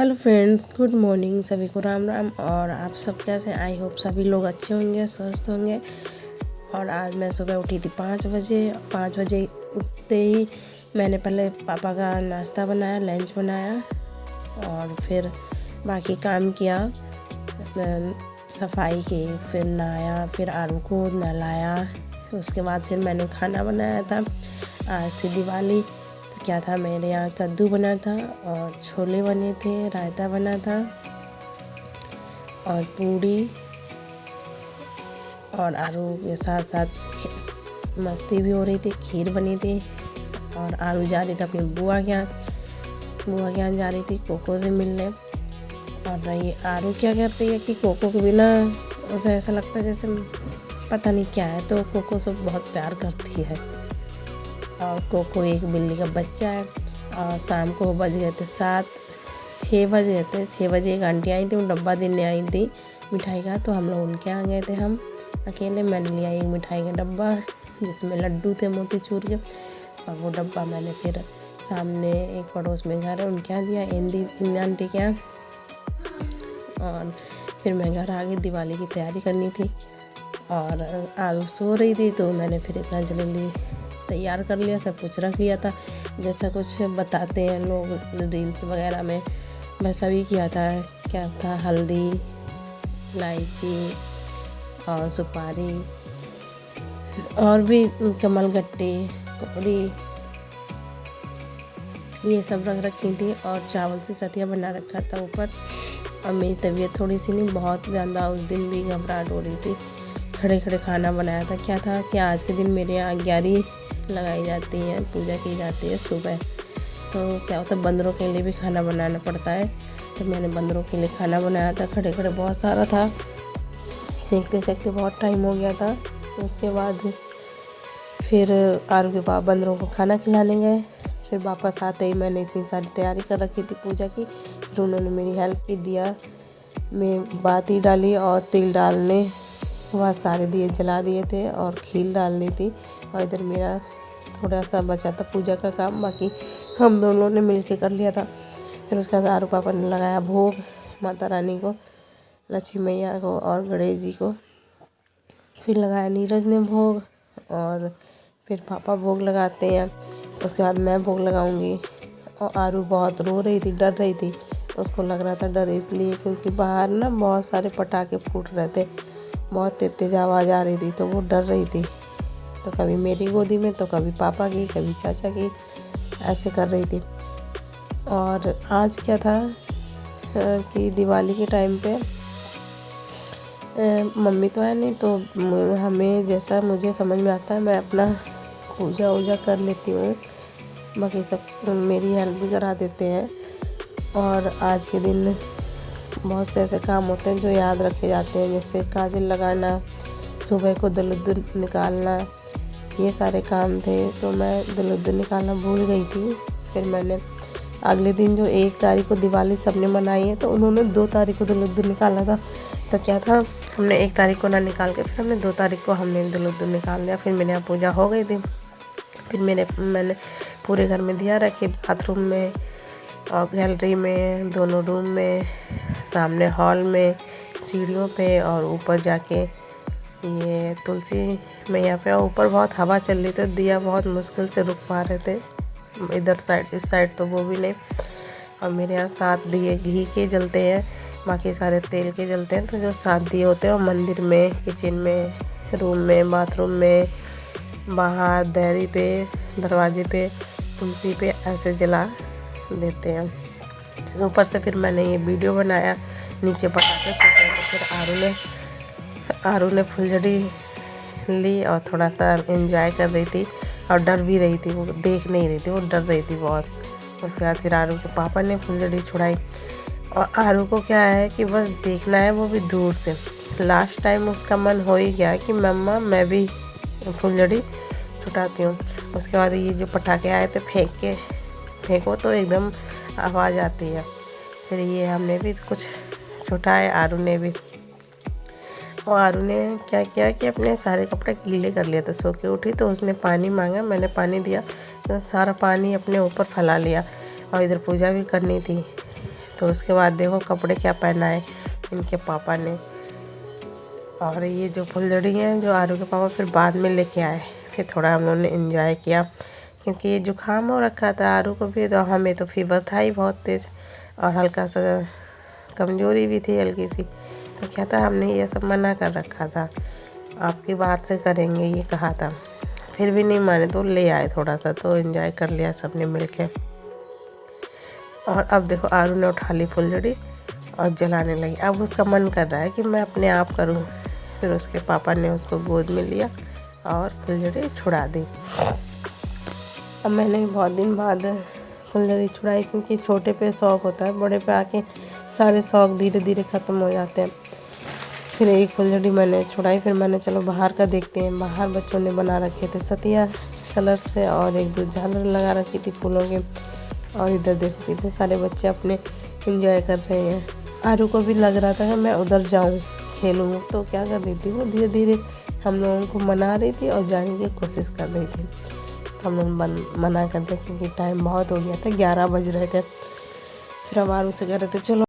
Hello friends, good morning. सभी को राम राम। और आप सब कैसे? आई होप सभी लोग अच्छे होंगे, स्वस्थ होंगे। और आज मैं सुबह उठी थी 5 बजे। 5 बजे उठते ही मैंने पहले पापा का नाश्ता बनाया, लंच बनाया और फिर बाकी काम किया, सफाई की, फिर नहाया, फिर आरू को नहलाया। उसके बाद फिर मैंने खाना बनाया था। आज थी दिवाली, तो क्या था, मेरे यहाँ कद्दू बना था और छोले बने थे, रायता बना था और पूड़ी, और आलू के साथ साथ मस्ती भी हो रही थी, खीर बनी थी। और आलू जा रही थी अपनी बुआ के यहाँ जा रही थी कोको से मिलने। और ये आरू क्या करती है कि कोको के बिना उसे ऐसा लगता है जैसे पता नहीं क्या है, तो कोको से बहुत प्यार करती है। और कोको एक बिल्ली का बच्चा है। और शाम को बज गए थे 6 बज गए थे। 6 बजे एक आंटी आई थी, वो डब्बा देने आई थी मिठाई का, तो हम लोग उनके यहाँ गए थे। हम अकेले, मैंने लिया एक मिठाई का डब्बा जिसमें लड्डू थे मोतीचूर के, और वो डब्बा मैंने फिर सामने एक पड़ोस में घर है उनके यहाँ दिया, इन आंटी के यहाँ। और फिर मैं घर आ गई, दिवाली की तैयारी करनी थी। और आरू सो रही थी, तो मैंने फिर इतना जल्दी तैयार कर लिया, सब कुछ रख लिया था जैसा कुछ बताते हैं लोग रील्स वगैरह में, वैसा भी किया था। क्या था, हल्दी, इलायची और सुपारी और भी कमलगट्टे, कौड़ी, ये सब रख रखी थी। और चावल से सतिया बना रखा था ऊपर। और मेरी तबीयत थोड़ी सी नहीं, बहुत ज़्यादा उस दिन भी घबराहट हो रही थी। खड़े खड़े खाना बनाया था। क्या था कि आज के दिन मेरे यहाँ ग्यारह लगाई जाती है, पूजा की जाती है सुबह। तो क्या होता है, बंदरों के लिए भी खाना बनाना पड़ता है। तो मैंने बंदरों के लिए खाना बनाया था, खड़े खड़े बहुत सारा था, सेकते सेकते बहुत टाइम हो गया था। उसके बाद फिर आरू के पापा बंदरों को खाना खिलाने गए। फिर वापस आते ही मैंने इतनी सारी तैयारी कर रखी थी पूजा की, फिर उन्होंने मेरी हेल्प की, दिया में बाती डाली और तिल डालने वह सारे दिए जला दिए थे और खीर डाल दी थी। और इधर मेरा थोड़ा सा बचा था पूजा का काम, बाकी हम दोनों ने मिलके कर लिया था। फिर उसके बाद आरू पापा ने लगाया भोग माता रानी को, लक्ष्मी मैया को और गणेश जी को। फिर लगाया नीरज ने भोग, और फिर पापा भोग लगाते हैं। उसके बाद मैं भोग लगाऊंगी। और आरू बहुत रो रही थी, डर रही थी। उसको लग रहा था डर इसलिए क्योंकि बाहर ना बहुत सारे पटाखे फूट रहे थे, बहुत तेज तेज आवाज़ आ रही थी, तो वो डर रही थी। तो कभी मेरी गोदी में, तो कभी पापा की, कभी चाचा की, ऐसे कर रही थी। और आज क्या था कि दिवाली के टाइम पे मम्मी तो है नहीं, तो हमें जैसा मुझे समझ में आता है मैं अपना पूजा वूजा कर लेती हूँ, बाकी सब मेरी हेल्प भी करा देते हैं। और आज के दिन बहुत से ऐसे काम होते हैं जो याद रखे जाते हैं, जैसे काजल लगाना, सुबह को दलुद्दुल निकालना, ये सारे काम थे। तो मैं दलुद्दुल निकालना भूल गई थी। फिर मैंने अगले दिन जो 1 तारीख को दिवाली सबने मनाई है, तो उन्होंने 2 तारीख को दलुद्दुल निकाला था। तो क्या था, हमने 1 तारीख को ना निकाल के फिर हमने 2 तारीख को हमने दलुद्दुल निकाल दिया। फिर मेरे यहाँ पूजा हो गई थी। फिर मैंने पूरे घर में दिया रखे, बाथरूम में और गैलरी में, दोनों रूम में, सामने हॉल में, सीढ़ियों पे, और ऊपर जाके ये तुलसी मैया पे। और ऊपर बहुत हवा चल रही थी, दिया बहुत मुश्किल से रुक पा रहे थे, इधर साइड इस साइड तो वो भी नहीं। और मेरे यहाँ 7 दिए घी के जलते हैं, बाकी सारे तेल के जलते हैं। तो जो 7 दिए होते हैं वो मंदिर में, किचन में, रूम में, बाथरूम में, बाहर दहरी पे, दरवाजे पे, तुलसी पे ऐसे जला देते हैं। ऊपर से फिर मैंने ये वीडियो बनाया, नीचे पटाखे फूटे। तो फिर आरू ने फुलझड़ी ली और थोड़ा सा एंजॉय कर रही थी, और डर भी रही थी, वो देख नहीं रही थी, वो डर रही थी बहुत। उसके बाद फिर आरू के पापा ने फुलझड़ी छुड़ाई। और आरू को क्या है कि बस देखना है, वो भी दूर से। लास्ट टाइम उसका मन हो ही गया कि मम्मा मैं भी फुलझड़ी छुटाती हूँ। उसके बाद ये जो पटाखे आए थे, फेंको तो एकदम आवाज़ आती है। फिर ये हमने भी कुछ छुटाए, आरू ने भी। और आरू ने क्या किया कि अपने सारे कपड़े गीले कर लिए थे, सो के उठी तो उसने पानी मांगा, मैंने पानी दिया, तो सारा पानी अपने ऊपर फैला लिया। और इधर पूजा भी करनी थी, तो उसके बाद देखो कपड़े क्या पहनाए इनके पापा ने। और ये जो फुलझड़ी है जो आरू के पापा फिर बाद में लेके आए, फिर थोड़ा हम लोगों ने एंजॉय किया, क्योंकि ये जुकाम हो रखा था आरू को भी, तो हमें तो फीवर था ही बहुत तेज़ और हल्का सा कमज़ोरी भी थी हल्की सी। तो क्या था, हमने ये सब मना कर रखा था, आपकी बात से करेंगे ये कहा था, फिर भी नहीं माने तो ले आए थोड़ा सा, तो एंजॉय कर लिया सब ने मिल के। और अब देखो आरू ने उठा ली फुलझड़ी और जलाने लगी। अब उसका मन कर रहा है कि मैं अपने आप करूं। फिर उसके पापा ने उसको गोद में लिया और फुलझड़ी छुड़ा दी। अब मैंने भी बहुत दिन बाद फुलझड़ी छुड़ाई, क्योंकि छोटे पे शौक़ होता है, बड़े पे आके सारे शौक़ धीरे धीरे ख़त्म हो जाते हैं। फिर एक फुलझड़ी मैंने छुड़ाई, फिर मैंने चलो बाहर का देखते हैं। बाहर बच्चों ने बना रखे थे सतिया कलर से और एक दो झालर लगा रखी थी फूलों के। और इधर देखो कितने सारे बच्चे अपने एंजॉय कर रहे हैं। आरू को भी लग रहा था कि मैं उधर जाऊं खेलूं, तो क्या कर रही थी वो धीरे धीरे हम लोगों को मना रही थी और जाने की कोशिश कर रही थी। तो हम लोग मना कर दिया, क्योंकि टाइम बहुत हो गया था, 11 बज रहे थे। फिर हम आरू से कह रहे थे चलो